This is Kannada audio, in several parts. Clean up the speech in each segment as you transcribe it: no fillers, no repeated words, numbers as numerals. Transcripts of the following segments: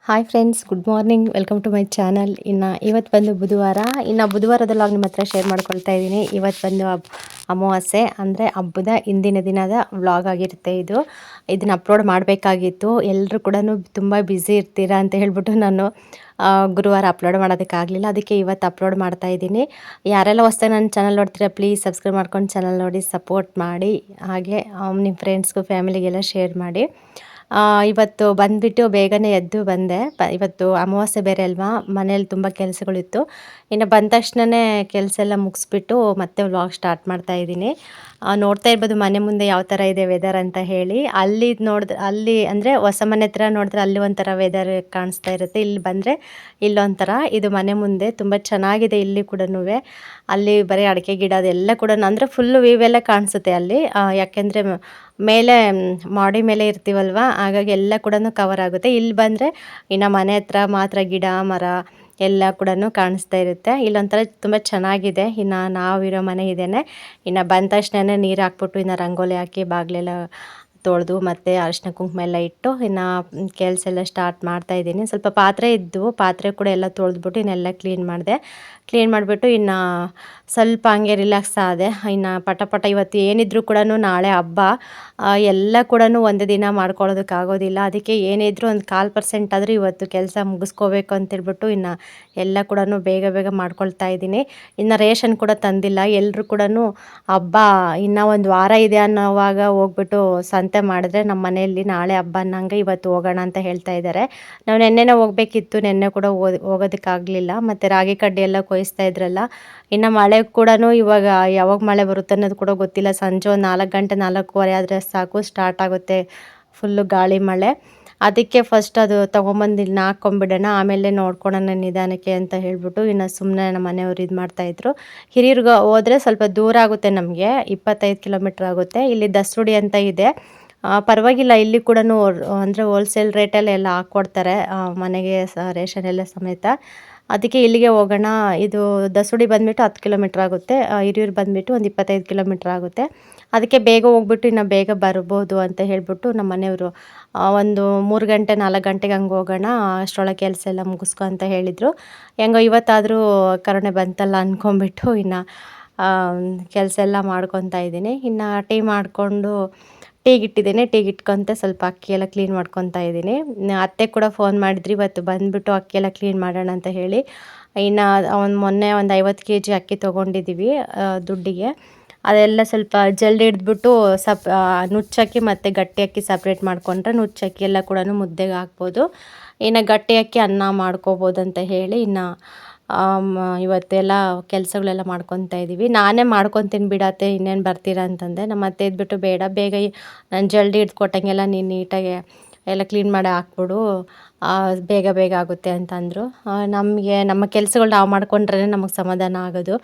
Hi friends, good morning. Welcome to my channel. ಇವತ್ತು ಬಂದು ಬುಧವಾರ. ಬುಧವಾರದ ವ್ಲಾಗ್ ನಿಮ್ಮ ಹತ್ರ ಶೇರ್ ಮಾಡ್ಕೊಳ್ತಾ ಇದ್ದೀನಿ. ಇವತ್ತು ಬಂದು ಅಮಾವಾಸ್ಯೆ ಅಂದರೆ ಹಬ್ಬದ ಹಿಂದಿನ ದಿನದ ವ್ಲಾಗ್ ಆಗಿರುತ್ತೆ ಇದನ್ನು ಅಪ್ಲೋಡ್ ಮಾಡಬೇಕಾಗಿತ್ತು. ಎಲ್ಲರೂ ಕೂಡ ತುಂಬ ಬ್ಯುಸಿ ಇರ್ತೀರಾ ಅಂತ ಹೇಳ್ಬಿಟ್ಟು ನಾನು ಗುರುವಾರ ಅಪ್ಲೋಡ್ ಮಾಡೋದಕ್ಕಾಗಲಿಲ್ಲ. ಅದಕ್ಕೆ ಇವತ್ತು ಅಪ್ಲೋಡ್ ಮಾಡ್ತಾ ಇದ್ದೀನಿ. ಯಾರೆಲ್ಲ ಹೊಸ್ದಾಗಿ ನನ್ನ ಚಾನಲ್ ನೋಡ್ತೀರಾ ಪ್ಲೀಸ್ ಸಬ್ಸ್ಕ್ರೈಬ್ ಮಾಡ್ಕೊಂಡು ಚಾನಲ್ ನೋಡಿ ಸಪೋರ್ಟ್ ಮಾಡಿ. ಹಾಗೆ ನಿಮ್ಮ ಫ್ರೆಂಡ್ಸ್ಗೂ ಫ್ಯಾಮಿಲಿಗೆಲ್ಲ ಶೇರ್ ಮಾಡಿ. ಇವತ್ತು ಬಂದುಬಿಟ್ಟು ಬೇಗನೆ ಎದ್ದು ಬಂದೆ. ಇವತ್ತು ಅಮಾವಾಸ್ಯೆ ಬೇರೆ ಅಲ್ವಾ, ಮನೇಲಿ ತುಂಬ ಕೆಲಸಗಳಿತ್ತು. ಇನ್ನು ಬಂದ ತಕ್ಷಣವೇ ಕೆಲಸ ಎಲ್ಲ ಮುಗಿಸ್ಬಿಟ್ಟು ಮತ್ತೆ ವ್ಲಾಗ್ ಸ್ಟಾರ್ಟ್ ಮಾಡ್ತಾ ಇದ್ದೀನಿ. ನೋಡ್ತಾ ಇರ್ಬೋದು ಮನೆ ಮುಂದೆ ಯಾವ ಥರ ಇದೆ ವೆದರ್ ಅಂತ ಹೇಳಿ. ಅಲ್ಲಿ ಅಂದರೆ ಹೊಸ ಮನೆ ಹತ್ರ ನೋಡಿದ್ರೆ ಅಲ್ಲಿ ಒಂಥರ ವೆದರ್ ಕಾಣಿಸ್ತಾ ಇರುತ್ತೆ, ಇಲ್ಲಿ ಬಂದರೆ ಇಲ್ಲೊಂಥರ. ಇದು ಮನೆ ಮುಂದೆ ತುಂಬ ಚೆನ್ನಾಗಿದೆ. ಇಲ್ಲಿ ಕೂಡ ಅಲ್ಲಿ ಬರೀ ಅಡಿಕೆ ಗಿಡ ಅದೆಲ್ಲ ಕೂಡ ಅಂದರೆ ಫುಲ್ಲು ವ್ಯೂ ಕಾಣಿಸುತ್ತೆ ಅಲ್ಲಿ. ಯಾಕೆಂದರೆ ಮೇಲೆ ಮಾಡಿ ಮೇಲೆ ಇರ್ತೀವಲ್ವ, ಹಾಗಾಗಿ ಎಲ್ಲ ಕೂಡ ಕವರ್ ಆಗುತ್ತೆ. ಇಲ್ಲಿ ಬಂದರೆ ಇನ್ನು ಮನೆ ಹತ್ರ ಮಾತ್ರ ಗಿಡ ಮರ ಎಲ್ಲ ಕೂಡ ಕಾಣಿಸ್ತಾ ಇರುತ್ತೆ. ಇಲ್ಲೊಂಥರ ತುಂಬ ಚೆನ್ನಾಗಿದೆ. ಇನ್ನು ನಾವಿರೋ ಮನೆ ಇದೇನೆ. ಇನ್ನು ಬಂದ ತಕ್ಷಣ ನೀರು ಹಾಕ್ಬಿಟ್ಟು ಇನ್ನು ರಂಗೋಲಿ ಹಾಕಿ ಬಾಗಿಲೆಲ್ಲ ತೊಳೆದು ಮತ್ತು ಅರಿಶಿನ ಕುಂಕುಮ ಎಲ್ಲ ಇಟ್ಟು ಇನ್ನು ಕೆಲಸ ಎಲ್ಲ ಸ್ಟಾರ್ಟ್ ಮಾಡ್ತಾಯಿದ್ದೀನಿ. ಸ್ವಲ್ಪ ಪಾತ್ರೆ ಇದ್ದವು, ಪಾತ್ರೆ ಕೂಡ ಎಲ್ಲ ತೊಳೆದ್ಬಿಟ್ಟು ಇನ್ನೆಲ್ಲ ಕ್ಲೀನ್ ಮಾಡಿಬಿಟ್ಟು ಇನ್ನು ಸ್ವಲ್ಪ ಹಂಗೆ ರಿಲ್ಯಾಕ್ಸ್ ಆದೆ. ಇನ್ನು ಪಟ ಇವತ್ತು ಏನಿದ್ರು ಕೂಡ ನಾಳೆ ಹಬ್ಬ, ಎಲ್ಲ ಕೂಡ ಒಂದೇ ದಿನ ಮಾಡ್ಕೊಳ್ಳೋದಕ್ಕಾಗೋದಿಲ್ಲ. ಅದಕ್ಕೆ ಏನಿದ್ರು ಒಂದು 1% ಆದರೂ ಇವತ್ತು ಕೆಲಸ ಮುಗಿಸ್ಕೋಬೇಕು ಅಂತೇಳ್ಬಿಟ್ಟು ಇನ್ನು ಎಲ್ಲ ಕೂಡ ಬೇಗ ಮಾಡ್ಕೊಳ್ತಾ ಇದ್ದೀನಿ. ಇನ್ನು ರೇಷನ್ ಕೂಡ ತಂದಿಲ್ಲ. ಎಲ್ಲರೂ ಕೂಡ ಹಬ್ಬ ಇನ್ನೂ ಒಂದು ವಾರ ಇದೆ ಅನ್ನೋವಾಗ ಹೋಗ್ಬಿಟ್ಟು ಸಂತೆ ಮಾಡಿದ್ರೆ ನಮ್ಮ ಮನೆಯಲ್ಲಿ ನಾಳೆ ಹಬ್ಬ ಅನ್ನಂಗೆ ಇವತ್ತು ಹೋಗೋಣ ಅಂತ ಹೇಳ್ತಾ ಇದ್ದಾರೆ. ನಾವು ನೆನ್ನೆನೇ ಹೋಗಬೇಕಿತ್ತು, ನೆನ್ನೆ ಕೂಡ ಹೋಗೋದಕ್ಕಾಗಲಿಲ್ಲ. ಮತ್ತು ರಾಗಿ ಕಡ್ಡಿ ಎಲ್ಲ ಕೊಯ್ಸ್ತಾ ಇದ್ರಲ್ಲ. ಇನ್ನು ಮಳೆ ಕೂಡ ಇವಾಗ ಯಾವಾಗ ಮಳೆ ಬರುತ್ತೆ ಅನ್ನೋದು ಕೂಡ ಗೊತ್ತಿಲ್ಲ. ಸಂಜೆ ಒಂದು 4 ಗಂಟೆ 4:15 ಆದರೆ ಸಾಕು, ಸ್ಟಾರ್ಟ್ ಆಗುತ್ತೆ ಫುಲ್ಲು ಗಾಳಿ ಮಳೆ. ಅದಕ್ಕೆ ಫಸ್ಟ್ ಅದು ತೊಗೊಂಬಂದು ಇಲ್ಲಿ ಹಾಕ್ಕೊಂಬಿಡೋಣ, ಆಮೇಲೆ ನೋಡ್ಕೊಳೋಣ ನಿಧಾನಕ್ಕೆ ಅಂತ ಹೇಳ್ಬಿಟ್ಟು ಇನ್ನು ಸುಮ್ಮನೆ ನಮ್ಮ ಮನೆಯವರು ಇದು ಮಾಡ್ತಾಯಿದ್ರು. ಹಿರಿಯೂರ್ಗೆ ಹೋದರೆ ಸ್ವಲ್ಪ ದೂರ ಆಗುತ್ತೆ, ನಮಗೆ 25 ಕಿಲೋಮೀಟ್ರ್ ಆಗುತ್ತೆ. ಇಲ್ಲಿ ದಸರುಡಿ ಅಂತ ಇದೆ, ಪರವಾಗಿಲ್ಲ. ಇಲ್ಲಿ ಕೂಡ ಅಂದರೆ ಹೋಲ್ಸೇಲ್ ರೇಟಲ್ಲಿ ಎಲ್ಲ ಹಾಕ್ಕೊಡ್ತಾರೆ ಮನೆಗೆ ರೇಷನ್ ಎಲ್ಲ ಸಮೇತ. ಅದಕ್ಕೆ ಇಲ್ಲಿಗೆ ಹೋಗೋಣ. ಇದು ದಸರುಡಿ ಬಂದುಬಿಟ್ಟು 10 ಕಿಲೋಮೀಟ್ರ್ ಆಗುತ್ತೆ, ಹಿರಿಯೂರು ಬಂದುಬಿಟ್ಟು ಒಂದು 25 ಕಿಲೋಮೀಟ್ರ್ ಆಗುತ್ತೆ. ಅದಕ್ಕೆ ಬೇಗ ಹೋಗ್ಬಿಟ್ಟು ಇನ್ನು ಬೇಗ ಬರ್ಬೋದು ಅಂತ ಹೇಳ್ಬಿಟ್ಟು ನಮ್ಮ ಮನೆಯವರು ಒಂದು 3 ಗಂಟೆ 4 ಗಂಟೆಗೆ ಹಂಗೆ ಹೋಗೋಣ, ಅಷ್ಟರೊಳಗೆ ಕೆಲಸ ಎಲ್ಲ ಮುಗಿಸ್ಕೊ ಅಂತ ಹೇಳಿದರು. ಹೆಂಗೋ ಇವತ್ತಾದರೂ ಕರುಣೆ ಬಂತಲ್ಲ ಅಂದ್ಕೊಂಬಿಟ್ಟು ಇನ್ನು ಕೆಲಸ ಎಲ್ಲ ಮಾಡ್ಕೊತಾ ಇದ್ದೀನಿ. ಇನ್ನು ಟೀ ಮಾಡಿಕೊಂಡು ಟೀಗಿಟ್ಟಿದ್ದೀನಿ. ಟೀಗಿಟ್ಕೊತ ಸ್ವಲ್ಪ ಅಕ್ಕಿ ಎಲ್ಲ ಕ್ಲೀನ್ ಮಾಡ್ಕೊತಾ ಇದ್ದೀನಿ. ಅತ್ತೆ ಕೂಡ ಫೋನ್ ಮಾಡಿದ್ರಿ ಇವತ್ತು ಬಂದುಬಿಟ್ಟು ಅಕ್ಕಿ ಎಲ್ಲ ಕ್ಲೀನ್ ಮಾಡೋಣ ಅಂತ ಹೇಳಿ. ಇನ್ನು ಮೊನ್ನೆ ಒಂದು 50 kg ಅಕ್ಕಿ ತೊಗೊಂಡಿದ್ದೀವಿ ದುಡ್ಡಿಗೆ. ಅದೆಲ್ಲ ಸ್ವಲ್ಪ ಜಲ್ದಿ ಹಿಡಿದ್ಬಿಟ್ಟು ನುಚ್ಚಕ್ಕಿ ಮತ್ತು ಗಟ್ಟಿ ಅಕ್ಕಿ ಸಪ್ರೇಟ್ ಮಾಡಿಕೊಂಡ್ರೆ ನುಚ್ಚಕ್ಕಿ ಎಲ್ಲ ಕೂಡ ಮುದ್ದೆಗೆ ಹಾಕ್ಬೋದು. ಇನ್ನು ಗಟ್ಟಿ ಅಕ್ಕಿ ಅನ್ನ ಮಾಡ್ಕೋಬೋದು ಅಂತ ಹೇಳಿ ಇನ್ನು ಇವತ್ತೆಲ್ಲ ಕೆಲಸಗಳೆಲ್ಲ ಮಾಡ್ಕೊತಾ ಇದ್ದೀವಿ. ನಾನೇ ಮಾಡ್ಕೊತೀನಿ ಬಿಡತ್ತೆ, ಇನ್ನೇನು ಬರ್ತೀರಾ ಅಂತಂದೆ. ನಮ್ಮ ಅತ್ತೆ ಇದ್ಬಿಟ್ಟು ಬೇಡ, ಬೇಗ ನಾನು ಜಲ್ದಿ ಹಿಡ್ದು ಕೊಟ್ಟಂಗೆಲ್ಲ ನೀನು ನೀಟಾಗಿ ಎಲ್ಲ ಕ್ಲೀನ್ ಮಾಡಿ ಹಾಕ್ಬಿಡು, ಬೇಗ ಆಗುತ್ತೆ ಅಂತಂದರು. ನಮಗೆ ನಮ್ಮ ಕೆಲಸಗಳು ನಾವು ಮಾಡ್ಕೊಂಡ್ರೆ ನಮಗೆ ಸಮಾಧಾನ ಆಗೋದು.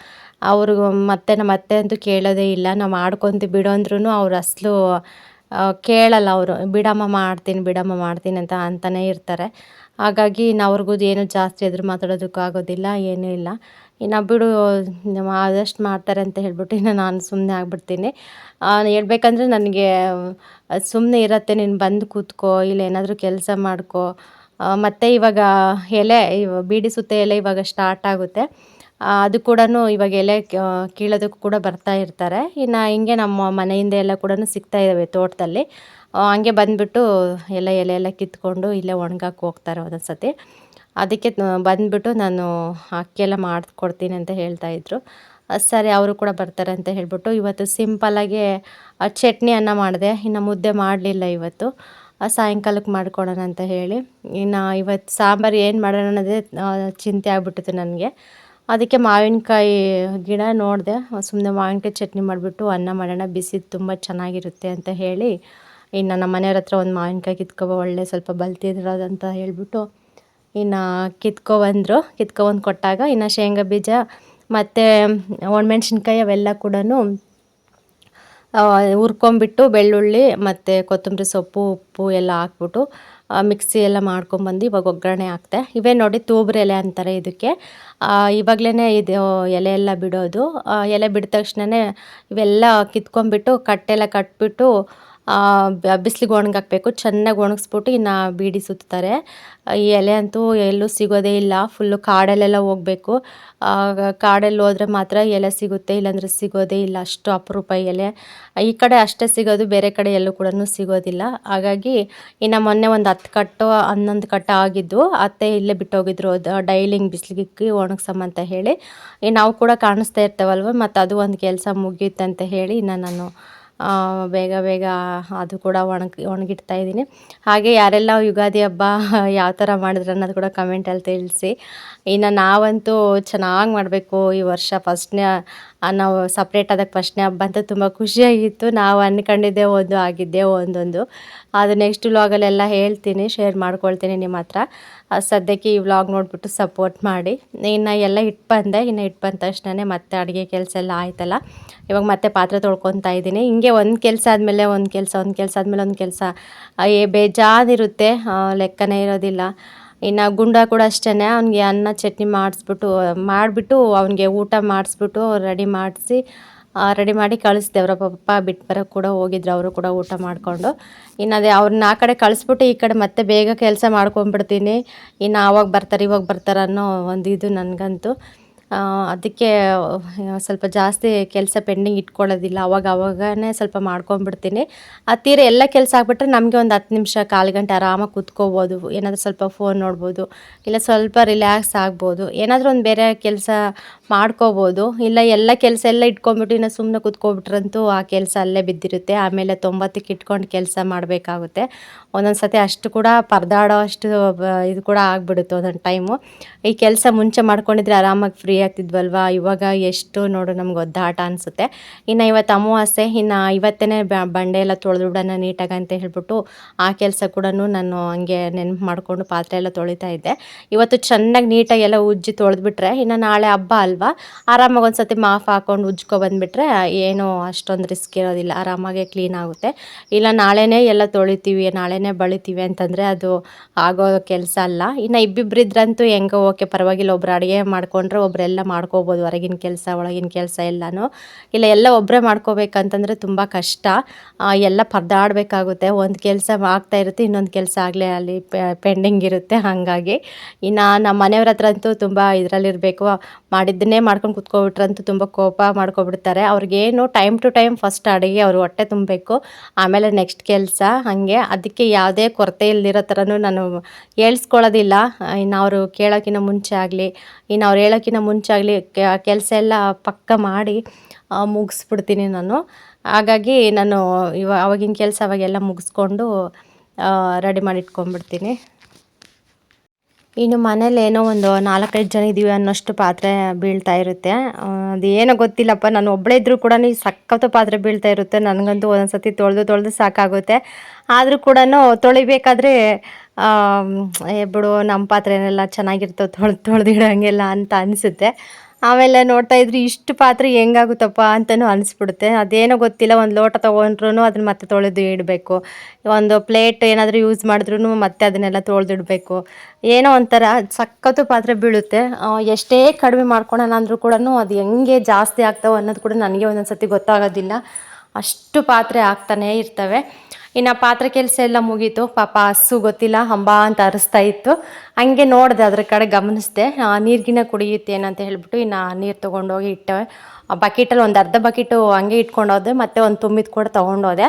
ಅವ್ರಿಗೂ ಮತ್ತು ನಮ್ಮ ಅತ್ತೆ ಅಂತೂ ಕೇಳೋದೇ ಇಲ್ಲ. ನಾವು ಮಾಡ್ಕೊತೀವಿ ಬಿಡು ಅಂದ್ರೂ ಅವ್ರು ಅಸಲು ಕೇಳಲ್ಲ. ಅವರು ಬಿಡಮ್ಮ ಮಾಡ್ತೀನಿ ಅಂತಲೇ ಇರ್ತಾರೆ. ಹಾಗಾಗಿ ಅವ್ರಿಗೂ ಏನು ಜಾಸ್ತಿ ಎದುರು ಮಾತಾಡೋದಕ್ಕೂ ಆಗೋದಿಲ್ಲ, ಏನೂ ಇಲ್ಲ. ಇನ್ನು ಬಿಡು ಆದಷ್ಟು ಮಾಡ್ತಾರೆ ಅಂತ ಹೇಳ್ಬಿಟ್ಟು ಇನ್ನು ನಾನು ಸುಮ್ಮನೆ ಆಗಿಬಿಡ್ತೀನಿ. ಹೇಳ್ಬೇಕಂದ್ರೆ ನನಗೆ ಸುಮ್ಮನೆ ಇರತ್ತೆ, ನೀನು ಬಂದು ಕೂತ್ಕೋ, ಇಲ್ಲ ಏನಾದರೂ ಕೆಲಸ ಮಾಡ್ಕೋ. ಮತ್ತು ಇವಾಗ ಬೀಡಿ ಸುತ್ತ ಎಲೆ ಇವಾಗ ಸ್ಟಾರ್ಟ್ ಆಗುತ್ತೆ. ಅದು ಕೂಡ ಇವಾಗ ಎಲೆ ಕೀಳೋದಕ್ಕೂ ಕೂಡ ಬರ್ತಾ ಇರ್ತಾರೆ. ಇನ್ನು ಹಿಂಗೆ ನಮ್ಮ ಮನೆಯಿಂದ ಎಲ್ಲ ಕೂಡ ಸಿಗ್ತಾ ಇದ್ದಾವೆ ತೋಟದಲ್ಲಿ. ಹಂಗೆ ಬಂದುಬಿಟ್ಟು ಎಲೆ ಎಲ್ಲ ಕಿತ್ಕೊಂಡು ಇಲ್ಲೇ ಒಣಗಕ್ಕೆ ಹೋಗ್ತಾರೆ ಒಂದೊಂದು ಸತಿ. ಅದಕ್ಕೆ ಬಂದುಬಿಟ್ಟು ನಾನು ಅಕ್ಕಿ ಎಲ್ಲ ಮಾಡಿಕೊಡ್ತೀನಿ ಅಂತ ಹೇಳ್ತಾಯಿದ್ರು. ಸರಿ ಅವರು ಕೂಡ ಬರ್ತಾರೆ ಅಂತ ಹೇಳ್ಬಿಟ್ಟು ಇವತ್ತು ಸಿಂಪಲ್ಲಾಗಿ ಚಟ್ನಿ ಅನ್ನ ಮಾಡಿದೆ. ಇನ್ನು ಮುದ್ದೆ ಮಾಡಲಿಲ್ಲ ಇವತ್ತು, ಸಾಯಂಕಾಲಕ್ಕೆ ಮಾಡ್ಕೊಳೋಣ ಅಂತ ಹೇಳಿ. ಇನ್ನು ಇವತ್ತು ಸಾಂಬಾರು ಏನು ಮಾಡೋಣ ಅನ್ನೋದೇ ಚಿಂತೆ ಆಗ್ಬಿಟ್ಟಿತ್ತು ನನಗೆ. ಅದಕ್ಕೆ ಮಾವಿನಕಾಯಿ ಗಿಡ ನೋಡಿದೆ, ಸುಮ್ಮನೆ ಮಾವಿನಕಾಯಿ ಚಟ್ನಿ ಮಾಡಿಬಿಟ್ಟು ಅನ್ನ ಮಾಡೋಣ, ಬಿಸಿದು ತುಂಬ ಚೆನ್ನಾಗಿರುತ್ತೆ ಅಂತ ಹೇಳಿ. ಇನ್ನು ನಮ್ಮ ಮನೆಯವ್ರ ಹತ್ರ ಒಂದು ಮಾವಿನಕಾಯಿ ಒಳ್ಳೆ ಸ್ವಲ್ಪ ಬಲ್ತಿರೋದಂತ ಹೇಳ್ಬಿಟ್ಟು ಇನ್ನು ಕಿತ್ಕೊಬಂದು ಕೊಟ್ಟಾಗ ಇನ್ನು ಶೇಂಗಾ ಬೀಜ ಮತ್ತು ಒಣಮೆಣ್ಸಿನ್ಕಾಯಿ ಅವೆಲ್ಲ ಕೂಡ ಹುರ್ಕೊಂಬಿಟ್ಟು ಬೆಳ್ಳುಳ್ಳಿ ಮತ್ತು ಕೊತ್ತಂಬರಿ ಸೊಪ್ಪು ಉಪ್ಪು ಎಲ್ಲ ಹಾಕ್ಬಿಟ್ಟು ಮಿಕ್ಸಿ ಎಲ್ಲ ಮಾಡ್ಕೊಂಬಂದು ಇವಾಗ ಒಗ್ಗರಣೆ ಹಾಕ್ತೆ. ಇವೇ ನೋಡಿ ತೂಬ್ರ ಎಲೆ ಅಂತಾರೆ ಇದಕ್ಕೆ. ಇವಾಗಲೇ ಇದು ಎಲೆ ಎಲ್ಲ ಬಿಡೋದು. ಎಲೆ ಬಿಡಿದ ತಕ್ಷಣವೇ ಇವೆಲ್ಲ ಕಿತ್ಕೊಂಬಿಟ್ಟು ಕಟ್ಟೆಲ್ಲ ಕಟ್ಬಿಟ್ಟು ಬಿಸಿಲಿಗೆ ಒಣಗಾಕಬೇಕು. ಚೆನ್ನಾಗಿ ಒಣಗಿಸ್ಬಿಟ್ಟು ಇನ್ನು ಬೀಡಿ ಸುತ್ತಾರೆ. ಈ ಎಲೆ ಅಂತೂ ಎಲ್ಲೂ ಸಿಗೋದೇ ಇಲ್ಲ. ಫುಲ್ಲು ಕಾಡಲ್ಲೆಲ್ಲ ಹೋಗಬೇಕು. ಕಾಡಲ್ಲಿ ಹೋದರೆ ಮಾತ್ರ ಎಲೆ ಸಿಗುತ್ತೆ, ಇಲ್ಲಾಂದರೆ ಸಿಗೋದೇ ಇಲ್ಲ. ಅಷ್ಟು ಅಪರೂಪ ಎಲೆ. ಈ ಕಡೆ ಅಷ್ಟೇ ಸಿಗೋದು, ಬೇರೆ ಕಡೆ ಎಲ್ಲೂ ಕೂಡ ಸಿಗೋದಿಲ್ಲ. ಹಾಗಾಗಿ ಇನ್ನು ಮೊನ್ನೆ ಒಂದು 10 ಕಟ್ಟು 11 ಕಟ್ಟು ಆಗಿದ್ದು ಅತ್ತೆ ಇಲ್ಲೇ ಬಿಟ್ಟೋಗಿದ್ರು. ಡೈಲಿ ಹಿಂಗೆ ಬಿಸಿಲಿಗಿಕ್ಕಿ ಒಣಗ್ಸಮ್ಮಂತ ಹೇಳಿ. ನಾವು ಕೂಡ ಕಾಣಿಸ್ತಾ ಇರ್ತೇವಲ್ವ, ಮತ್ತು ಅದು ಒಂದು ಕೆಲಸ ಮುಗೀತಂತ ಹೇಳಿ ಇನ್ನು ನಾನು ಬೇಗ ಬೇಗ ಅದು ಕೂಡ ಒಣಗಿಡ್ತಾ ಇದ್ದೀನಿ. ಹಾಗೆ ಯಾರೆಲ್ಲ ಯುಗಾದಿ ಹಬ್ಬ ಯಾವ ಥರ ಮಾಡಿದ್ರು ಅನ್ನೋದು ಕೂಡ ಕಮೆಂಟಲ್ಲಿ ತಿಳಿಸಿ. ಇನ್ನು ನಾವಂತೂ ಚೆನ್ನಾಗಿ ಮಾಡಬೇಕು ಈ ವರ್ಷ. ನಾವು ಸಪ್ರೇಟ್ ಆದಾಗ ಫಸ್ಟ್ನೇ ಹಬ್ಬ ಅಂತ ತುಂಬ ಖುಷಿಯಾಗಿತ್ತು. ನಾವು ಅಂದ್ಕೊಂಡಿದ್ದೆ ಒಂದು, ಆಗಿದ್ದೇ ಒಂದೊಂದು. ಅದು ನೆಕ್ಸ್ಟ್ ವ್ಲಾಗಲ್ಲೆಲ್ಲ ಹೇಳ್ತೀನಿ, ಶೇರ್ ಮಾಡ್ಕೊಳ್ತೀನಿ ನಿಮ್ಮ ಹತ್ರ. ಸದ್ಯಕ್ಕೆ ಈ ವ್ಲಾಗ್ ನೋಡಿಬಿಟ್ಟು ಸಪೋರ್ಟ್ ಮಾಡಿ. ಇನ್ನು ಎಲ್ಲ ಇಟ್ಟು ಬಂದೆ. ಇನ್ನು ಇಟ್ಟು ಬಂದ ತಕ್ಷಣವೇ ಮತ್ತೆ ಅಡುಗೆ ಕೆಲಸ ಎಲ್ಲ ಆಯ್ತಲ್ಲ, ಇವಾಗ ಮತ್ತೆ ಪಾತ್ರೆ ತೊಳ್ಕೊತಾ ಇದ್ದೀನಿ. ಹಿಂಗೆ ಒಂದು ಕೆಲಸ ಆದಮೇಲೆ ಒಂದು ಕೆಲಸ, ಒಂದು ಕೆಲಸ ಆದಮೇಲೆ ಒಂದು ಕೆಲಸ, ಬೇಜಾನಿರುತ್ತೆ, ಲೆಕ್ಕನೇ ಇರೋದಿಲ್ಲ. ಇನ್ನು ಗುಂಡ ಕೂಡ ಅಷ್ಟೇ, ಅವ್ನಿಗೆ ಅನ್ನ ಚಟ್ನಿ ಮಾಡಿಬಿಟ್ಟು ಅವನಿಗೆ ಊಟ ಮಾಡಿಸ್ಬಿಟ್ಟು ರೆಡಿ ಮಾಡಿ ಕಳಿಸ್ದೆ. ಅವರ ಪಪ್ಪ ಬಿಟ್ಟು ಬರೋಕ್ಕೆ ಕೂಡ ಹೋಗಿದ್ರು, ಅವರು ಕೂಡ ಊಟ ಮಾಡಿಕೊಂಡು. ಇನ್ನು ಅದೇ ಅವ್ರನ್ನ ಆ ಕಡೆ ಕಳಿಸ್ಬಿಟ್ಟು ಈ ಕಡೆ ಮತ್ತೆ ಬೇಗ ಕೆಲಸ ಮಾಡ್ಕೊಂಡ್ಬಿಡ್ತೀನಿ. ಇನ್ನು ಆವಾಗ ಬರ್ತಾರೆ ಇವಾಗ ಬರ್ತಾರೆ ಅನ್ನೋ ಒಂದು ಇದು ನನಗಂತೂ. ಅದಕ್ಕೆ ಸ್ವಲ್ಪ ಜಾಸ್ತಿ ಕೆಲಸ ಪೆಂಡಿಂಗ್ ಇಟ್ಕೊಳ್ಳೋದಿಲ್ಲ. ಅವಾಗನೇ ಸ್ವಲ್ಪ ಮಾಡ್ಕೊಂಬಿಡ್ತೀನಿ. ತೀರ ಎಲ್ಲ ಕೆಲಸ ಆಗಿಬಿಟ್ರೆ ನಮಗೆ ಒಂದು 10 ನಿಮಿಷ 1/4 ಗಂಟೆ ಆರಾಮಾಗಿ ಕೂತ್ಕೋಬೋದು. ಏನಾದರೂ ಸ್ವಲ್ಪ ಫೋನ್ ನೋಡ್ಬೋದು, ಇಲ್ಲ ಸ್ವಲ್ಪ ರಿಲ್ಯಾಕ್ಸ್ ಆಗ್ಬೋದು, ಏನಾದರೂ ಒಂದು ಬೇರೆ ಕೆಲಸ ಮಾಡ್ಕೋಬೋದು. ಇಲ್ಲ ಎಲ್ಲ ಕೆಲಸ ಎಲ್ಲ ಇಟ್ಕೊಂಡ್ಬಿಟ್ಟು ಇನ್ನು ಸುಮ್ಮನೆ ಕೂತ್ಕೊಬಿಟ್ರಂತೂ ಆ ಕೆಲಸ ಅಲ್ಲೇ ಬಿದ್ದಿರುತ್ತೆ. ಆಮೇಲೆ 90ಕ್ಕೆ ಇಟ್ಕೊಂಡು ಕೆಲಸ ಮಾಡಬೇಕಾಗುತ್ತೆ. ಒಂದೊಂದು ಸತಿ ಅಷ್ಟು ಕೂಡ ಪರದಾಡೋ ಅಷ್ಟು ಇದು ಕೂಡ ಆಗಿಬಿಡುತ್ತೆ ಒಂದೊಂದು ಟೈಮು. ಈ ಕೆಲಸ ಮುಂಚೆ ಮಾಡ್ಕೊಂಡಿದ್ರೆ ಆರಾಮಾಗಿ ಫ್ರೀ ಆಗ್ತಿದ್ವಲ್ವ. ಇವಾಗ ಎಷ್ಟು ನೋಡು ನಮ್ಗೆ ಒದ್ದಾಟ ಅನಿಸುತ್ತೆ. ಇನ್ನು ಇವತ್ತು ಅಮಾವಾಸ್ಯೆ, ಇನ್ನು ಇವತ್ತೇ ಬಂಡೆ ಎಲ್ಲ ತೊಳೆದ್ಬಿಡೋಣ ನೀಟಾಗಿ ಅಂತ ಹೇಳ್ಬಿಟ್ಟು ಆ ಕೆಲಸ ಕೂಡ ನಾನು ಹಂಗೆ ನೆನಪು ಮಾಡಿಕೊಂಡು ಪಾತ್ರೆ ಎಲ್ಲ ತೊಳಿತಾ ಇದ್ದೆ. ಇವತ್ತು ಚೆನ್ನಾಗಿ ನೀಟಾಗಿ ಎಲ್ಲ ಉಜ್ಜಿ ತೊಳೆದ್ಬಿಟ್ರೆ ಇನ್ನು ನಾಳೆ ಹಬ್ಬ ಅಲ್ವಾ, ಆರಾಮಾಗಿ ಒಂದು ಸತಿ ಮಾಫ್ ಹಾಕ್ಕೊಂಡು ಉಜ್ಕೊಬಂದುಬಿಟ್ರೆ ಏನೂ ಅಷ್ಟೊಂದು ರಿಸ್ಕ್ ಇರೋದಿಲ್ಲ, ಆರಾಮಾಗೆ ಕ್ಲೀನ್ ಆಗುತ್ತೆ. ಇಲ್ಲ ನಾಳೆನೇ ಎಲ್ಲ ತೊಳಿತೀವಿ, ನಾಳೆನೇ ಬಳಿತೀವಿ ಅಂತಂದರೆ ಅದು ಆಗೋ ಕೆಲಸ ಅಲ್ಲ. ಇನ್ನು ಇಬ್ಬಿಬ್ಬರಿದ್ರಂತೂ ಹೆಂಗೋ ಓಕೆ, ಪರವಾಗಿಲ್ಲ. ಒಬ್ರು ಅಡುಗೆ ಮಾಡಿಕೊಂಡ್ರೆ ಒಬ್ಬರೆಲ್ಲ ಮಾಡ್ಕೋಬೋದು, ಹೊರಗಿನ ಕೆಲಸ ಒಳಗಿನ ಕೆಲಸ ಎಲ್ಲನೂ. ಇಲ್ಲ ಎಲ್ಲ ಒಬ್ಬರೇ ಮಾಡ್ಕೋಬೇಕಂತಂದರೆ ತುಂಬ ಕಷ್ಟ, ಎಲ್ಲ ಪರದಾಡಬೇಕಾಗುತ್ತೆ. ಒಂದು ಕೆಲಸ ಆಗ್ತಾ ಇರುತ್ತೆ, ಇನ್ನೊಂದು ಕೆಲಸ ಆಗಲೇ ಅಲ್ಲಿ ಪೆಂಡಿಂಗ್ ಇರುತ್ತೆ. ಹಾಗಾಗಿ ಇನ್ನು ನಮ್ಮ ಮನೆಯವ್ರ ಹತ್ರ ಅಂತೂ ತುಂಬ ಇದರಲ್ಲಿರಬೇಕು. ಮಾಡಿದ್ದನ್ನೇ ಮಾಡ್ಕೊಂಡು ಕುತ್ಕೊಬಿಟ್ರಂತೂ ತುಂಬ ಕೋಪ ಮಾಡ್ಕೊಬಿಡ್ತಾರೆ. ಅವ್ರಿಗೇನು ಟೈಮ್ ಟು ಟೈಮ್ ಫಸ್ಟ್ ಅಡುಗೆ ಅವ್ರ ಹೊಟ್ಟೆ ತುಂಬಬೇಕು, ಆಮೇಲೆ ನೆಕ್ಸ್ಟ್ ಕೆಲಸ. ಹಾಗೆ ಅದಕ್ಕೆ ಯಾವುದೇ ಕೊರತೆ ಇಲ್ದಿರೋ ಥರನೂ ನಾನು ಹೇಳ್ಸ್ಕೊಳ್ಳೋದಿಲ್ಲ. ಇನ್ನು ಅವರು ಕೇಳೋಕ್ಕಿಂತ ಮುಂಚೆ ಆಗಲಿ, ಇನ್ನು ಅವ್ರು ಹೇಳೋಕ್ಕಿಂತ ಮುಂಚೆ ಆಗಲಿ ಕೆಲಸ ಎಲ್ಲ ಪಕ್ಕ ಮಾಡಿ ಮುಗಿಸ್ಬಿಡ್ತೀನಿ ನಾನು. ಹಾಗಾಗಿ ನಾನು ಆವಾಗಿನ ಕೆಲಸ ಅವಾಗೆಲ್ಲ ಮುಗಿಸ್ಕೊಂಡು ರೆಡಿ ಮಾಡಿ ಇಟ್ಕೊಂಡ್ಬಿಡ್ತೀನಿ. ಇನ್ನು ಮನೇಲಿ ಏನೋ ಒಂದು 4-5 ಜನ ಇದ್ದೀವಿ ಅನ್ನೋಷ್ಟು ಪಾತ್ರೆ ಬೀಳ್ತಾ ಇರುತ್ತೆ. ಅದೇನೋ ಗೊತ್ತಿಲ್ಲಪ್ಪ, ನಾನು ಒಬ್ಬಳೇ ಇದ್ದರೂ ಕೂಡ ಸಖತ್ತು ಪಾತ್ರೆ ಬೀಳ್ತಾ ಇರುತ್ತೆ. ನನಗಂತೂ ಒಂದೊಂದು ಸತಿ ತೊಳೆದು ಸಾಕಾಗುತ್ತೆ. ಆದರೂ ಕೂಡ ತೊಳಿಬೇಕಾದ್ರೆ ಬಿಡು, ನಮ್ಮ ಪಾತ್ರೆನೆಲ್ಲ ಚೆನ್ನಾಗಿರ್ತವೆ, ತೊಳೆದಿಡೋಂಗೆಲ್ಲ ಅಂತ ಅನಿಸುತ್ತೆ. ಆಮೇಲೆ ನೋಡ್ತಾ ಇದ್ರೆ ಇಷ್ಟು ಪಾತ್ರೆ ಹೆಂಗಾಗುತ್ತಪ್ಪ ಅಂತಲೂ ಅನಿಸ್ಬಿಡುತ್ತೆ. ಅದೇನೋ ಗೊತ್ತಿಲ್ಲ, ಒಂದು ಲೋಟ ತೊಗೊಂಡ್ರೂ ಅದನ್ನ ಮತ್ತೆ ತೊಳೆದು ಇಡಬೇಕು, ಒಂದು ಪ್ಲೇಟ್ ಏನಾದರೂ ಯೂಸ್ ಮಾಡಿದ್ರೂ ಮತ್ತೆ ಅದನ್ನೆಲ್ಲ ತೊಳೆದಿಡಬೇಕು. ಏನೋ ಒಂಥರ ಸಖತ್ತು ಪಾತ್ರೆ ಬೀಳುತ್ತೆ. ಎಷ್ಟೇ ಕಡಿಮೆ ಮಾಡ್ಕೊಳೋಣ ಅಂದರೂ ಕೂಡ ಅದು ಹೆಂಗೆ ಜಾಸ್ತಿ ಆಗ್ತಾವೆ ಅನ್ನೋದು ಕೂಡ ನನಗೆ ಒಂದೊಂದು ಸತಿ ಗೊತ್ತಾಗೋದಿಲ್ಲ. ಅಷ್ಟು ಪಾತ್ರೆ ಆಗ್ತಾನೇ ಇರ್ತವೆ. ಇನ್ನು ಪಾತ್ರೆ ಕೆಲಸ ಎಲ್ಲ ಮುಗೀತು. ಪಾಪ ಹಸು ಗೊತ್ತಿಲ್ಲ ಹಂಬ ಅಂತ ಅರಿಸ್ತಾ ಇತ್ತು. ಹಂಗೆ ನೋಡಿದೆ, ಅದ್ರ ಕಡೆ ಗಮನಿಸಿದೆ. ನೀರಿಗಿನ ಕುಡಿಯುತ್ತೆ ಏನಂತ ಹೇಳ್ಬಿಟ್ಟು ಇನ್ನು ನೀರು ತೊಗೊಂಡೋಗಿ ಇಟ್ಟೆ. ಬಕೆಟಲ್ಲಿ ಒಂದು ಅರ್ಧ ಬಕೆಟು ಹಂಗೆ ಇಟ್ಕೊಂಡೋದೆ, ಮತ್ತು ಒಂದು ತುಂಬಿದ ಕೂಡ ತೊಗೊಂಡೋದೆ.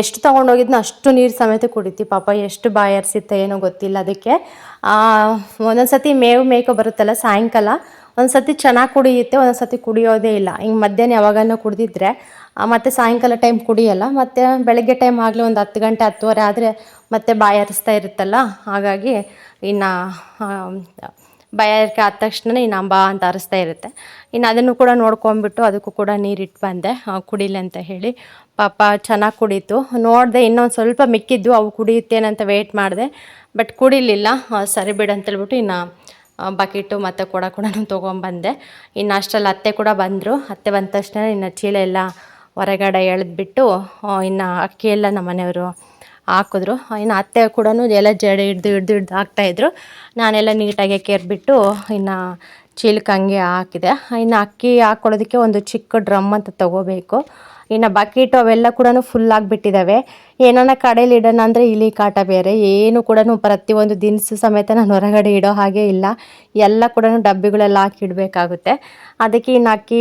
ಎಷ್ಟು ತೊಗೊಂಡೋಗಿದ್ನೋ ಅಷ್ಟು ನೀರು ಸಮೇತ ಕುಡಿತಿ. ಪಾಪ ಎಷ್ಟು ಬಾಯಾರಿಸಿತ್ತೆ ಏನೋ ಗೊತ್ತಿಲ್ಲ ಅದಕ್ಕೆ. ಒಂದೊಂದು ಸತಿ ಮೇಯ್ಕೊ ಬರುತ್ತಲ್ಲ ಸಾಯಂಕಾಲ, ಒಂದು ಸತಿ ಚೆನ್ನಾಗಿ ಕುಡಿಯುತ್ತೆ, ಒಂದೊಂದು ಸತಿ ಕುಡಿಯೋದೇ ಇಲ್ಲ. ಹಿಂಗೆ ಮಧ್ಯಾಹ್ನ ಯಾವಾಗನೋ ಕುಡಿದಿದ್ರೆ ಮತ್ತು ಸಾಯಂಕಾಲ ಟೈಮ್ ಕುಡಿಯೋಲ್ಲ. ಮತ್ತು ಬೆಳಗ್ಗೆ ಟೈಮ್ ಆಗಲಿ ಒಂದು 10 ಗಂಟೆ 10:30 ಆದರೆ ಮತ್ತೆ ಬಾಯಾರಿಸ್ತಾ ಇರುತ್ತಲ್ಲ. ಹಾಗಾಗಿ ಇನ್ನು ಬಾಯಾರಿಕೆ ಆದ ತಕ್ಷಣ ಇನ್ನು ಅಂಬ ಅಂತ ಅರಿಸ್ತಾ ಇರುತ್ತೆ. ಇನ್ನು ಅದನ್ನು ಕೂಡ ನೋಡ್ಕೊಂಬಿಟ್ಟು ಅದಕ್ಕೂ ಕೂಡ ನೀರಿಟ್ಟು ಬಂದೆ ಕುಡೀಲಿ ಅಂತ ಹೇಳಿ. ಪಾಪ ಚೆನ್ನಾಗಿ ಕುಡೀತು. ನೋಡಿದೆ ಇನ್ನೊಂದು ಸ್ವಲ್ಪ ಮಿಕ್ಕಿದ್ದು, ಅವು ಕುಡಿಯುತ್ತೇನಂತ ವೆಯ್ಟ್ ಮಾಡಿದೆ, ಬಟ್ ಕುಡಿಲಿಲ್ಲ. ಸರಿ ಬಿಡು ಅಂತೇಳ್ಬಿಟ್ಟು ಇನ್ನು ಬಕೆಟು ಮತ್ತು ಕೂಡ ತೊಗೊಂಬಂದೆ. ಇನ್ನು ಅಷ್ಟರಲ್ಲಿ ಅತ್ತೆ ಕೂಡ ಬಂದರು. ಅತ್ತೆ ಬಂದ ತಕ್ಷಣ ಇನ್ನು ಚೀಲ ಎಲ್ಲ ಹೊರಗಡೆ ಎಳೆದ್ಬಿಟ್ಟು ಇನ್ನು ಅಕ್ಕಿ ಎಲ್ಲ ನಮ್ಮ ಮನೆಯವರು ಹಾಕಿದ್ರು. ಇನ್ನು ಅತ್ತೆ ಕೂಡ ಎಲ್ಲ ಜಡೆ ಹಿಡ್ದು ಹಾಕ್ತಾಯಿದ್ರು. ನಾನೆಲ್ಲ ನೀಟಾಗಿ ಕೆರ್ಬಿಟ್ಟು ಇನ್ನು ಚೀಲಕ್ಕೆ ಹಂಗೆ ಹಾಕಿದೆ. ಇನ್ನು ಅಕ್ಕಿ ಹಾಕ್ಕೊಳ್ಳೋದಕ್ಕೆ ಒಂದು ಚಿಕ್ಕ ಡ್ರಮ್ ಅಂತ ತೊಗೋಬೇಕು. ಇನ್ನು ಬಕೆಟು ಅವೆಲ್ಲ ಕೂಡ ಫುಲ್ ಆಗಿಬಿಟ್ಟಿದ್ದಾವೆ. ಏನಾನ ಕಡೆಯಲ್ಲಿ ಇಡೋಣ ಅಂದರೆ ಇಲಿ ಕಾಟ ಬೇರೆ, ಏನು ಕೂಡ ಪ್ರತಿಯೊಂದು ದಿನಸು ಸಮೇತ ನಾನು ಹೊರಗಡೆ ಇಡೋ ಹಾಗೆ ಇಲ್ಲ. ಎಲ್ಲ ಕೂಡ ಡಬ್ಬಿಗಳೆಲ್ಲ ಹಾಕಿ ಇಡಬೇಕಾಗುತ್ತೆ. ಅದಕ್ಕೆ ಇನ್ನು ಅಕ್ಕಿ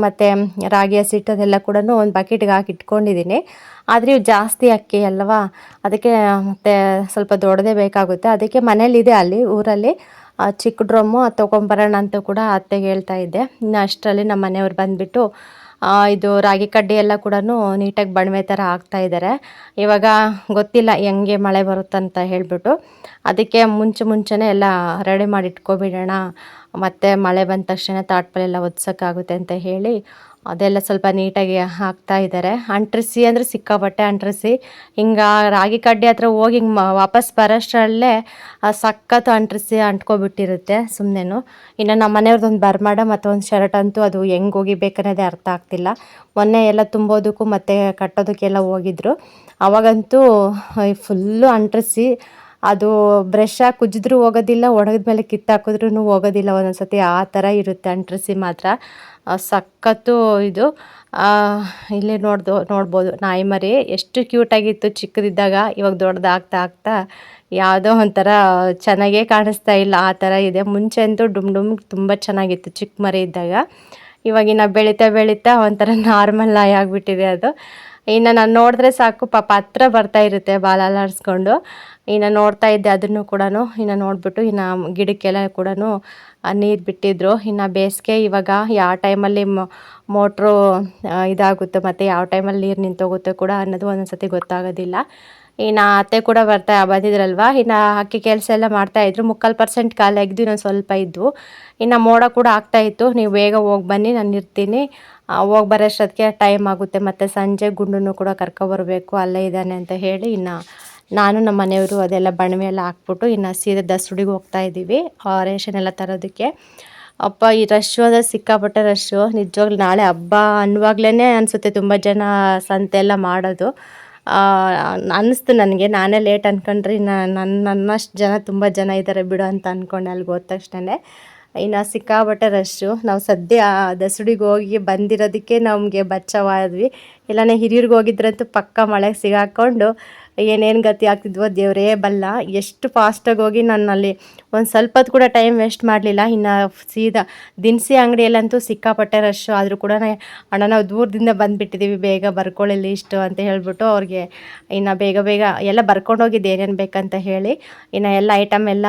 ಮತ್ತು ರಾಗಿ ಹಸಿಟ್ಟು ಅದೆಲ್ಲ ಕೂಡ ಒಂದು ಬಕೆಟ್ಗೆ ಹಾಕಿ ಇಟ್ಕೊಂಡಿದ್ದೀನಿ. ಆದರೆ ಇವು ಜಾಸ್ತಿ ಅಕ್ಕಿ ಅಲ್ವಾ, ಅದಕ್ಕೆ ಮತ್ತು ಸ್ವಲ್ಪ ದೊಡ್ಡದೇ ಬೇಕಾಗುತ್ತೆ. ಅದಕ್ಕೆ ಮನೇಲಿದೆ ಅಲ್ಲಿ ಊರಲ್ಲಿ ಚಿಕ್ಕ ಡ್ರಮ್ಮು ಅದು ತೊಗೊಂಬರೋಣ ಅಂತ ಕೂಡ ಅತ್ತೆಗೆ ಹೇಳ್ತಾ ಇದ್ದೆ. ಇನ್ನು ಅಷ್ಟರಲ್ಲಿ ನಮ್ಮ ಮನೆಯವ್ರು ಬಂದುಬಿಟ್ಟು ಇದು ರಾಗಿ ಕಡ್ಡಿ ಎಲ್ಲ ಕೂಡ ನೀಟಾಗಿ ಬಣವೆ ಥರ ಹಾಕ್ತಾ ಇದ್ದಾರೆ. ಇವಾಗ ಗೊತ್ತಿಲ್ಲ ಹೆಂಗೆ ಮಳೆ ಬರುತ್ತಂತ ಹೇಳಿಬಿಟ್ಟು, ಅದಕ್ಕೆ ಮುಂಚೆನೇ ಎಲ್ಲ ರೆಡಿ ಮಾಡಿ ಇಟ್ಕೊಬಿಡೋಣ, ಮತ್ತು ಮಳೆ ಬಂದ ತಕ್ಷಣ ತಾಟ್ಪಲೆಲ್ಲ ಒದ್ಸೋಕ್ಕಾಗುತ್ತೆ ಅಂತ ಹೇಳಿ ಅದೆಲ್ಲ ಸ್ವಲ್ಪ ನೀಟಾಗಿ ಹಾಕ್ತಾ ಇದ್ದಾರೆ. ಅಂಟ್ರಿಸಿ ಅಂದರೆ ಸಿಕ್ಕಾಪಟ್ಟೆ ಅಂಟ್ರಿಸಿ, ಹಿಂಗೆ ರಾಗಿ ಕಡ್ಡಿ ಹತ್ರ ಹೋಗಿ ಹಿಂಗೆ ವಾಪಸ್ ಬರೋಷ್ಟರಲ್ಲೇ ಸಖತ್ತು ಅಂಟ್ರಿಸಿ ಅಂಟ್ಕೊಬಿಟ್ಟಿರುತ್ತೆ ಸುಮ್ಮನೆನು. ಇನ್ನು ನಮ್ಮ ಮನೆಯವ್ರದ್ದೊಂದು ಬರ್ಮಾಡ ಮತ್ತು ಒಂದು ಶರ್ಟ್ ಅಂತೂ ಅದು ಹೆಂಗೆ ಹೋಗಿಬೇಕನ್ನೋದೇ ಅರ್ಥ ಆಗ್ತಿಲ್ಲ. ಮೊನ್ನೆ ಎಲ್ಲ ತುಂಬೋದಕ್ಕೂ ಮತ್ತು ಕಟ್ಟೋದಕ್ಕೆಲ್ಲ ಹೋಗಿದ್ರು, ಅವಾಗಂತೂ ಫುಲ್ಲು ಅಂಟ್ರಿಸಿ ಅದು ಬ್ರಷ್ ಹಾಕಿ ಉಜ್ಜಿದ್ರೂ ಹೋಗೋದಿಲ್ಲ, ಒಣಗಿದ್ಮೇಲೆ ಕಿತ್ತಾಕಿದ್ರೂ ಹೋಗೋದಿಲ್ಲ ಒಂದೊಂದು ಸತಿ, ಆ ಥರ ಇರುತ್ತೆ ಅಂಟ್ರಿಸಿ ಮಾತ್ರ. ಸಖತ್ತು ಇದು. ಇಲ್ಲೇ ನೋಡ್ಬೋದು ನಾಯಿ ಮರಿ ಎಷ್ಟು ಕ್ಯೂಟಾಗಿತ್ತು ಚಿಕ್ಕದಿದ್ದಾಗ, ಇವಾಗ ದೊಡ್ಡದಾಗ್ತಾ ಆಗ್ತಾ ಯಾವುದೋ ಒಂಥರ ಚೆನ್ನಾಗೇ ಕಾಣಿಸ್ತಾ ಇಲ್ಲ, ಆ ಥರ ಇದೆ. ಮುಂಚೆ ಅಂತೂ ಡುಮ್ ತುಂಬ ಚೆನ್ನಾಗಿತ್ತು ಚಿಕ್ಕ ಮರಿ ಇದ್ದಾಗ. ಇವಾಗಿನ ಬೆಳೀತಾ ಒಂಥರ ನಾರ್ಮಲ್ ನಾಯಿ ಆಗಿಬಿಟ್ಟಿದೆ ಅದು. ಇನ್ನು ನಾನು ನೋಡಿದ್ರೆ ಸಾಕು ಪಾಪ ಹತ್ರ ಬರ್ತಾ ಇರುತ್ತೆ ಬಾಲಾಡಿಸ್ಕೊಂಡು. ಇನ್ನು ನೋಡ್ತಾ ಇದ್ದೆ ಅದನ್ನು ಕೂಡ. ಇನ್ನು ನೋಡಿಬಿಟ್ಟು ಇನ್ನು ಗಿಡಕ್ಕೆಲ್ಲ ಕೂಡ ನೀರು ಬಿಟ್ಟಿದ್ರು. ಇನ್ನು ಬೇಸಿಗೆ ಇವಾಗ ಯಾವ ಟೈಮಲ್ಲಿ ಮೋಟ್ರು ಇದಾಗುತ್ತೆ ಮತ್ತು ಯಾವ ಟೈಮಲ್ಲಿ ನೀರು ನಿಂತೋಗುತ್ತೆ ಕೂಡ ಅನ್ನೋದು ಒಂದೊಂದು ಸತಿ ಗೊತ್ತಾಗೋದಿಲ್ಲ. ಇನ್ನು ಅತ್ತೆ ಕೂಡ ಬಂದಿದ್ರಲ್ವ, ಇನ್ನು ಅಕ್ಕಿ ಕೆಲಸ ಎಲ್ಲ ಮಾಡ್ತಾಯಿದ್ರು. 3/4% ಖಾಲಿ ಆಗಿದ್ದು, ಇನ್ನೊಂದು ಸ್ವಲ್ಪ ಇದ್ವು. ಇನ್ನು ಮೋಡ ಕೂಡ ಆಗ್ತಾಯಿತ್ತು. ನೀವು ಬೇಗ ಹೋಗಿ ಬನ್ನಿ, ನಾನು ಇರ್ತೀನಿ, ಹೋಗಿ ಬರೋಷ್ಟೊತ್ತಿಗೆ ಟೈಮ್ ಆಗುತ್ತೆ, ಮತ್ತು ಸಂಜೆ ಗುಂಡನ್ನು ಕೂಡ ಕರ್ಕೊಬರ್ಬೇಕು, ಅಲ್ಲೇ ಇದ್ದಾನೆ ಅಂತ ಹೇಳಿ ಇನ್ನು ನಾನು ನಮ್ಮ ಮನೆಯವರು ಅದೆಲ್ಲ ಬಣವೆ ಎಲ್ಲ ಹಾಕ್ಬಿಟ್ಟು ಇನ್ನು ಸೀದಾ ದಸರಡಿಗೆ ಹೋಗ್ತಾ ಇದ್ದೀವಿ ರೇಷನ್ ಎಲ್ಲ ತರೋದಕ್ಕೆ. ಅಪ್ಪ ಈ ರಶ್ಶು ಅಂದರೆ ಸಿಕ್ಕಾಪಟ್ಟೆ ರಶ್ಶು ನಿಜವಾಗ್ಲೂ. ನಾಳೆ ಹಬ್ಬ ಅನ್ನುವಾಗ್ಲೇ ಅನಿಸುತ್ತೆ ತುಂಬ ಜನ ಸಂತೆ ಎಲ್ಲ ಮಾಡೋದು. ಅನ್ನಿಸ್ತು ನನಗೆ, ನಾನೇ ಲೇಟ್ ಅಂದ್ಕೊಂಡ್ರೆ ನನ್ನಷ್ಟು ಜನ ತುಂಬ ಜನ ಇದ್ದಾರೆ ಬಿಡು ಅಂತ ಅಂದ್ಕೊಂಡೆ ಅಲ್ಲಿಗೆ ಹೋದ ತಕ್ಷಣ. ಇನ್ನು ಸಿಕ್ಕಾಪಟ್ಟೆ ರಶ್ಶು. ನಾವು ಸದ್ಯ ದಸಡಿಗೆ ಹೋಗಿ ಬಂದಿರೋದಕ್ಕೆ ನಮಗೆ ಬಚಾವಾದ್ವಿ, ಇಲ್ಲಾಂದರೆ ಹಿರಿಯರ್ಗೆ ಹೋಗಿದ್ರಂತೂ ಪಕ್ಕ ಮಳೆಗೆ ಸಿಗಾಕೊಂಡು ಏನೇನು ಗತಿ ಆಗ್ತಿದ್ವೋ ದೇವರೇ ಬಲ್ಲ. ಎಷ್ಟು ಫಾಸ್ಟಾಗಿ ಹೋಗಿ ನಾನು ಅಲ್ಲಿ ಒಂದು ಸ್ವಲ್ಪ ಹೊತ್ತು ಕೂಡ ಟೈಮ್ ವೇಸ್ಟ್ ಮಾಡಲಿಲ್ಲ. ಇನ್ನು ಸೀದಾ ದಿನಸಿ ಅಂಗಡಿಯಲ್ಲಂತೂ ಸಿಕ್ಕಾಪಟ್ಟೆ ರಶ್ಶು. ಆದರೂ ಕೂಡ ಅಣ್ಣ ನಾವು ದೂರದಿಂದ ಬಂದುಬಿಟ್ಟಿದ್ದೀವಿ, ಬೇಗ ಬರ್ಕೊಳ್ಳಿ ಲಿಸ್ಟು ಅಂತ ಹೇಳಿಬಿಟ್ಟು ಅವ್ರಿಗೆ ಇನ್ನು ಬೇಗ ಎಲ್ಲ ಬರ್ಕೊಂಡೋಗಿದ್ದು ಏನೇನು ಬೇಕಂತ ಹೇಳಿ ಇನ್ನು ಎಲ್ಲ ಐಟಮ್ ಎಲ್ಲ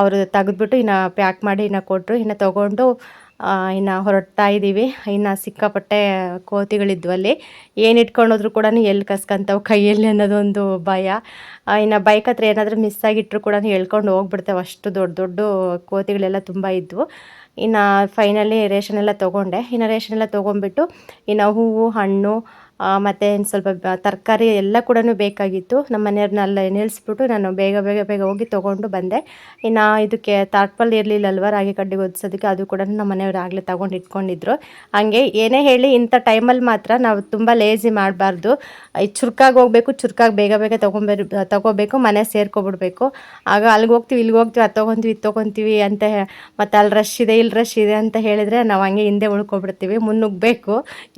ಅವರು ತೆಗೆದ್ಬಿಟ್ಟು ಇನ್ನು ಪ್ಯಾಕ್ ಮಾಡಿ ಇನ್ನು ಕೊಟ್ಟರು. ಇನ್ನು ತೊಗೊಂಡು ಇನ್ನು ಹೊರಡ್ತಾ ಇದ್ದೀವಿ. ಇನ್ನು ಸಿಕ್ಕಾಪಟ್ಟೆ ಕೋತಿಗಳಿದ್ವು ಅಲ್ಲಿ, ಏನು ಇಟ್ಕೊಂಡೋದ್ರು ಕೂಡ ಎಲ್ಲಿ ಕಸ್ಕೊಂತವು ಕೈಯಲ್ಲಿ ಅನ್ನೋದೊಂದು ಭಯ. ಇನ್ನು ಬೈಕ್ ಹತ್ರ ಏನಾದರೂ ಮಿಸ್ ಆಗಿಟ್ಟರು ಕೂಡ ಹೇಳ್ಕೊಂಡು ಹೋಗ್ಬಿಡ್ತೇವೆ, ಅಷ್ಟು ದೊಡ್ಡ ಕೋತಿಗಳೆಲ್ಲ ತುಂಬ ಇದ್ವು. ಇನ್ನು ಫೈನಲಿ ರೇಷನ್ ಎಲ್ಲ ತೊಗೊಂಡೆ. ಇನ್ನು ರೇಷನ್ ಎಲ್ಲ ತೊಗೊಂಡ್ಬಿಟ್ಟು ಇನ್ನು ಹೂವು ಹಣ್ಣು ಮತ್ತು ಇನ್ನು ಸ್ವಲ್ಪ ತರಕಾರಿ ಎಲ್ಲ ಕೂಡ ಬೇಕಾಗಿತ್ತು. ನಮ್ಮ ಮನೆಯವ್ರನ್ನೆಲ್ಲ ನಿಲ್ಲಿಸ್ಬಿಟ್ಟು ನಾನು ಬೇಗ ಹೋಗಿ ತೊಗೊಂಡು ಬಂದೆ. ಇನ್ನು ಇದಕ್ಕೆ ತಾಟ್ಪಲ್ ಇರಲಿಲ್ಲಲ್ವ ರಾಗಿ ಕಡ್ಡಿಗೆ ಒದಿಸೋದಕ್ಕೆ, ಅದು ಕೂಡ ನಮ್ಮ ಮನೆಯವ್ರು ಆಗಲೇ ತೊಗೊಂಡು ಇಟ್ಕೊಂಡಿದ್ರು. ಹಾಗೆ ಏನೇ ಹೇಳಿ ಇಂಥ ಟೈಮಲ್ಲಿ ಮಾತ್ರ ನಾವು ತುಂಬ ಲೇಸಿ ಮಾಡಬಾರ್ದು. ಚುರುಕಾಗಿ ಹೋಗಬೇಕು, ಚುರುಕಾಗಿ ಬೇಗ ತೊಗೋಬೇಕು, ಮನೆ ಸೇರ್ಕೊಬಿಡ್ಬೇಕು. ಆಗ ಅಲ್ಲಿಗೆ ಹೋಗ್ತೀವಿ ಇಲ್ಲಿಗೆ ಹೋಗ್ತೀವಿ, ಅದು ತೊಗೊತೀವಿ ಇದು ತೊಗೊತೀವಿ ಅಂತ, ಮತ್ತು ಅಲ್ಲಿ ರಶ್ ಇದೆ ಇಲ್ಲಿ ರಶ್ ಇದೆ ಅಂತ ಹೇಳಿದರೆ ನಾವು ಹಂಗೆ ಹಿಂದೆ ಉಳ್ಕೊಬಿಡ್ತೀವಿ. ಮುನ್ನುಗ್ಗಬೇಕು,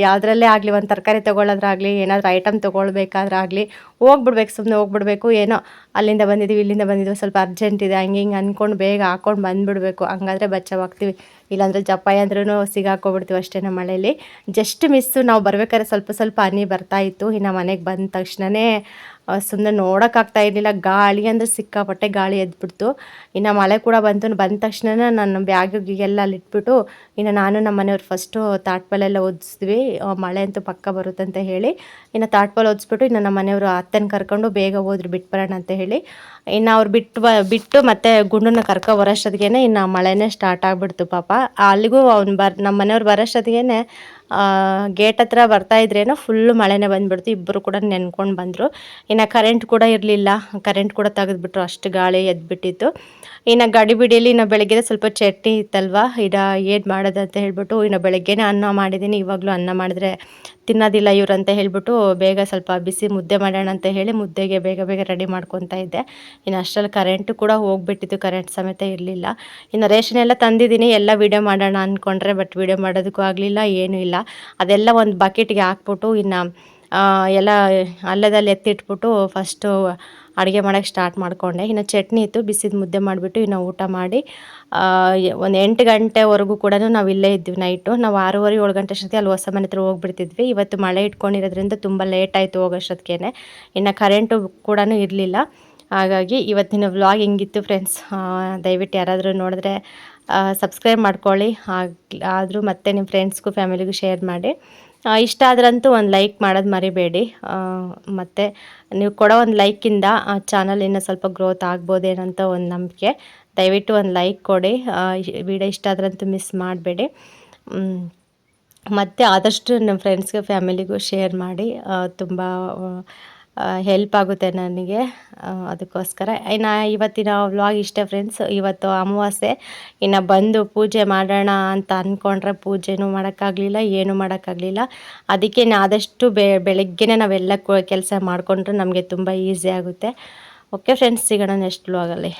ಯಾವುದ್ರಲ್ಲೇ ಆಗಲಿ, ಒಂದು ತರಕಾರಿ ತೊಗೊಳ್ಳೋದ್ರಾಗಲಿ, ಏನಾದರೂ ಐಟಮ್ ತೊಗೊಳ್ಬೇಕಾದ್ರಾಗಲಿ ಹೋಗ್ಬಿಡ್ಬೇಕು, ಸುಮ್ಮನೆ ಹೋಗ್ಬಿಡ್ಬೇಕು. ಏನೋ ಅಲ್ಲಿಂದ ಬಂದಿದ್ದೀವಿ ಇಲ್ಲಿಂದ ಬಂದಿದ್ದೀವಿ ಸ್ವಲ್ಪ ಅರ್ಜೆಂಟ್ ಇದೆ ಹಂಗೆ ಹಿಂಗೆ ಅಂದ್ಕೊಂಡು ಬೇಗ ಹಾಕ್ಕೊಂಡು ಬಂದುಬಿಡ್ಬೇಕು. ಹಂಗಾದ್ರೆ ಬಚಾವಾಗ್ತೀವಿ. ಇಲ್ಲಾಂದರೆ ಜಪಾಯಿ ಅಂದ್ರೂ ಸಿಗಾಕೋಬಿಡ್ತೀವಿ ಅಷ್ಟೇ. ನಮ್ಮ ಮಳೆಯಲ್ಲಿ ಜಸ್ಟ್ ಮಿಸ್ಸು. ನಾವು ಬರ್ಬೇಕಾದ್ರೆ ಸ್ವಲ್ಪ ಹನಿ ಬರ್ತಾಯಿತ್ತು. ಇನ್ನು ಮನೆಗೆ ಬಂದ ತಕ್ಷಣವೇ ಸುಮ್ಮನೆ ನೋಡೋಕ್ಕಾಗ್ತಾ ಇರಲಿಲ್ಲ, ಗಾಳಿ ಅಂದರೆ ಸಿಕ್ಕಾಪಟ್ಟೆ ಗಾಳಿ ಎದ್ಬಿಡ್ತು. ಇನ್ನು ಮಳೆ ಕೂಡ ಬಂದ ತಕ್ಷಣ ನನ್ನ ಬ್ಯಾಗಿಗೆಲ್ಲ ಅಲ್ಲಿಟ್ಬಿಟ್ಟು ಇನ್ನು ನಾನು ನಮ್ಮ ಮನೆಯವ್ರು ಫಸ್ಟು ತಾಟ್ಪಲೆಲ್ಲ ಒದಿಸಿದ್ವಿ, ಮಳೆ ಅಂತೂ ಪಕ್ಕ ಬರುತ್ತಂತ ಹೇಳಿ. ಇನ್ನು ತಾಟ್ಪಲ್ ಒದಿಸ್ಬಿಟ್ಟು ಇನ್ನು ನಮ್ಮ ಮನೆಯವರು ಅತ್ತೆನ ಕರ್ಕೊಂಡು ಬೇಗ ಹೋದ್ರು ಬಿಟ್ಬರೋಣ ಅಂತ ಹೇಳಿ. ಇನ್ನು ಅವ್ರು ಬಿಟ್ಟು ಮತ್ತೆ ಗುಂಡನ್ನ ಬರೋಷ್ಟೊತ್ತಿಗೆ ಇನ್ನು ಮಳೆನೇ ಸ್ಟಾರ್ಟ್ ಆಗಿಬಿಡ್ತು ಪಾಪ. ಅಲ್ಲಿಗೂ ನಮ್ಮ ಮನೆಯವ್ರು ಬರೋಷ್ಟೊತ್ತಿಗೆ ಗೇಟ್ ಹತ್ರ ಬರ್ತಾಯಿದ್ರೇನೋ ಫುಲ್ಲು ಮಳೆನೇ ಬಂದುಬಿಡ್ತು. ಇಬ್ಬರು ಕೂಡ ನೆನ್ಕೊಂಡು ಬಂದರು. ಇನ್ನು ಕರೆಂಟ್ ಕೂಡ ಇರಲಿಲ್ಲ, ಕರೆಂಟ್ ಕೂಡ ತೆಗೆದ್ಬಿಟ್ರು, ಅಷ್ಟು ಗಾಳಿ ಎದ್ಬಿಟ್ಟಿತ್ತು. ಇನ್ನು ಗಡಿಬಿಡಿಯಲ್ಲಿ ಇನ್ನು ಬೆಳಗ್ಗೆ ಸ್ವಲ್ಪ ಚಟ್ನಿ ಇತ್ತಲ್ವ, ಏನು ಮಾಡೋದು ಅಂತ ಹೇಳ್ಬಿಟ್ಟು ಇನ್ನು ಬೆಳಗ್ಗೆನೇ ಅನ್ನ ಮಾಡಿದ್ದೀನಿ. ಇವಾಗಲೂ ಅನ್ನ ಮಾಡಿದ್ರೆ ತಿನ್ನೋದಿಲ್ಲ ಇವ್ರು ಅಂತ ಹೇಳಿಬಿಟ್ಟು ಬೇಗ ಸ್ವಲ್ಪ ಬಿಸಿ ಮುದ್ದೆ ಮಾಡೋಣ ಅಂತ ಹೇಳಿ ಮುದ್ದೆಗೆ ಬೇಗ ಬೇಗ ರೆಡಿ ಮಾಡ್ಕೊತಾ ಇದ್ದೆ. ಇನ್ನು ಅಷ್ಟರಲ್ಲಿ ಕರೆಂಟು ಕೂಡ ಹೋಗ್ಬಿಟ್ಟಿತ್ತು, ಕರೆಂಟ್ ಸಮೇತ ಇರಲಿಲ್ಲ. ಇನ್ನು ರೇಷನ್ ಎಲ್ಲ ತಂದಿದ್ದೀನಿ, ಎಲ್ಲ ವೀಡಿಯೋ ಮಾಡೋಣ ಅಂದ್ಕೊಂಡ್ರೆ ಬಟ್ ವೀಡಿಯೋ ಮಾಡೋದಕ್ಕೂ ಆಗಲಿಲ್ಲ, ಏನೂ ಇಲ್ಲ. ಅದೆಲ್ಲ ಒಂದು ಬಕೆಟ್ಗೆ ಹಾಕ್ಬಿಟ್ಟು ಇನ್ನು ಎಲ್ಲ ಅಲ್ಲದಲ್ಲಿ ಎತ್ತಿಟ್ಬಿಟ್ಟು ಫಸ್ಟು ಅಡುಗೆ ಮಾಡೋಕ್ಕೆ ಸ್ಟಾರ್ಟ್ ಮಾಡಿಕೊಂಡೆ. ಇನ್ನು ಚಟ್ನಿ ಇತ್ತು, ಬಿಸಿದ ಮುದ್ದೆ ಮಾಡಿಬಿಟ್ಟು ಇನ್ನು ಊಟ ಮಾಡಿ ಒಂದು 8 ಗಂಟೆವರೆಗೂ ಕೂಡ ನಾವು ಇಲ್ಲೇ ಇದ್ವಿ ನೈಟು. ನಾವು 6:30 7 ಗಂಟೆ ಅಷ್ಟೊತ್ತಿಗೆ ಅಲ್ಲಿ ಹೊಸ ಮನೆ ಹತ್ರ ಹೋಗ್ಬಿಡ್ತಿದ್ವಿ. ಇವತ್ತು ಮಳೆ ಇಟ್ಕೊಂಡಿರೋದ್ರಿಂದ ತುಂಬ ಲೇಟ್ ಆಯಿತು ಹೋಗೋಷ್ಟೊತ್ತಿಗೆ. ಇನ್ನು ಕರೆಂಟು ಕೂಡ ಇರಲಿಲ್ಲ. ಹಾಗಾಗಿ ಇವತ್ತಿನ ವ್ಲಾಗ್ ಹಿಂಗಿತ್ತು ಫ್ರೆಂಡ್ಸ್. ದಯವಿಟ್ಟು ಯಾರಾದರೂ ನೋಡಿದ್ರೆ ಸಬ್ಸ್ಕ್ರೈಬ್ ಮಾಡ್ಕೊಳ್ಳಿ, ಆದರೂ ಮತ್ತೆ ನಿಮ್ಮ ಫ್ರೆಂಡ್ಸ್ಗೂ ಫ್ಯಾಮಿಲಿಗೂ ಶೇರ್ ಮಾಡಿ. ಇಷ್ಟ ಆದ್ರಂತೂ ಒಂದು ಲೈಕ್ ಮಾಡೋದು ಮರಿಬೇಡಿ. ಮತ್ತು ನೀವು ಕೊಡೋ ಒಂದು ಲೈಕಿಂದ ಆ ಚಾನಲ್ ಇನ್ನೂ ಸ್ವಲ್ಪ ಗ್ರೋತ್ ಆಗ್ಬೋದೇನಂತ ಒಂದು ನಂಬಿಕೆ. ದಯವಿಟ್ಟು ಒಂದು ಲೈಕ್ ಕೊಡಿ. ವಿಡಿಯೋ ಇಷ್ಟ ಆದ್ರಂತೂ ಮಿಸ್ ಮಾಡಬೇಡಿ. ಮತ್ತು ಆದಷ್ಟು ನಮ್ಮ ಫ್ರೆಂಡ್ಸ್ಗೆ ಫ್ಯಾಮಿಲಿಗೂ ಶೇರ್ ಮಾಡಿ. ತುಂಬ ಹೆಲ್ಪ್ ಆಗುತ್ತೆ ನನಗೆ, ಅದಕ್ಕೋಸ್ಕರ. ಇನ್ನು ಇವತ್ತಿನ ವ್ಲಾಗ್ ಇಷ್ಟೇ ಫ್ರೆಂಡ್ಸ್. ಇವತ್ತು ಅಮಾವಾಸ್ಯೆ, ಇನ್ನು ಬಂದು ಪೂಜೆ ಮಾಡೋಣ ಅಂತ ಅಂದ್ಕೊಂಡ್ರೆ ಪೂಜೆನೂ ಮಾಡೋಕ್ಕಾಗಲಿಲ್ಲ, ಏನೂ ಮಾಡೋಕ್ಕಾಗಲಿಲ್ಲ. ಅದಕ್ಕೆ ಆದಷ್ಟು ಬೆಳಗ್ಗೆನೇ ನಾವೆಲ್ಲ ಕೆಲಸ ಮಾಡಿಕೊಂಡ್ರೆ ನಮಗೆ ತುಂಬ ಈಸಿ ಆಗುತ್ತೆ. ಓಕೆ ಫ್ರೆಂಡ್ಸ್, ಸಿಗೋಣ ನೆಕ್ಸ್ಟ್ ವ್ಲಾಗಲ್ಲಿ.